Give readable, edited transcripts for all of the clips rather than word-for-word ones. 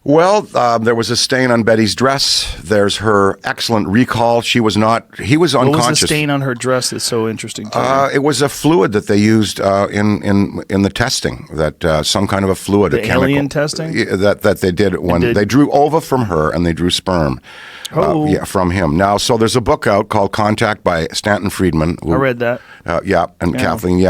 Well, there was a stain on Betty's dress. There's her excellent recall. He was unconscious. What was the stain on her dress that's so interesting to me? It was a fluid that they used in the testing, that some kind of a fluid, The a chemical. alien testing? That they did when they drew ova from her and they drew sperm from him. Now, so there's a book out called Contact by Stanton Friedman. I read that. Kathleen,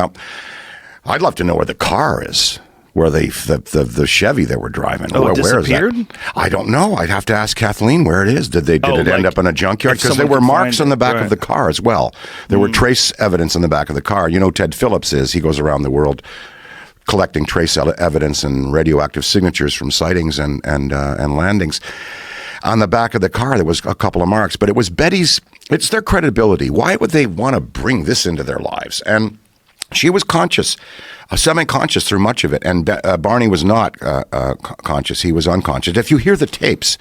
I'd love to know where the car is. Where the Chevy they were driving. Oh, it where is disappeared? that? I don't know. I'd have to ask Kathleen where it is. Did it end up in a junkyard? Because there were marks on the back of the car as well. There were trace evidence in the back of the car. You know, Ted Phillips he goes around the world collecting trace evidence and radioactive signatures from sightings and landings. On the back of the car, there was a couple of marks, but it was Betty's. It's their credibility. Why would they want to bring this into their lives? And she was conscious, semi-conscious through much of it, and Barney was not conscious. He was unconscious. If you hear the tapes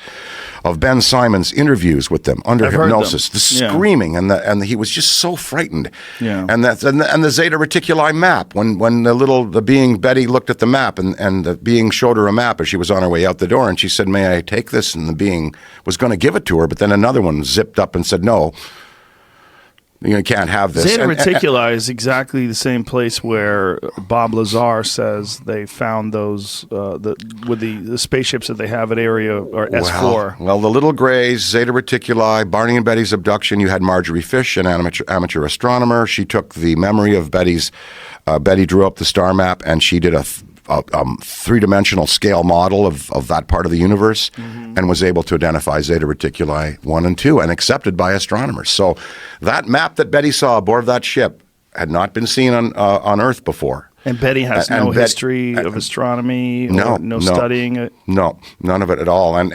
of Ben Simon's interviews with them under hypnosis, the screaming and he was just so frightened. Yeah. And the Zeta Reticuli map, when the being Betty looked at the map and the being showed her a map as she was on her way out the door, and she said, "May I take this?" And the being was going to give it to her, but then another one zipped up and said, "No. You can't have this." Zeta Reticuli is exactly the same place where Bob Lazar says they found those with the spaceships that they have at Area or S4. Well, the Little Greys, Zeta Reticuli, Barney and Betty's abduction. You had Marjorie Fish, an amateur astronomer. She took the memory of Betty's. Betty drew up the star map, and she did a three-dimensional scale model of that part of the universe, and was able to identify Zeta Reticuli 1 and 2 and accepted by astronomers. So that map that Betty saw aboard that ship had not been seen on Earth before. And Betty has no history of astronomy, no studying it? No, none of it at all. And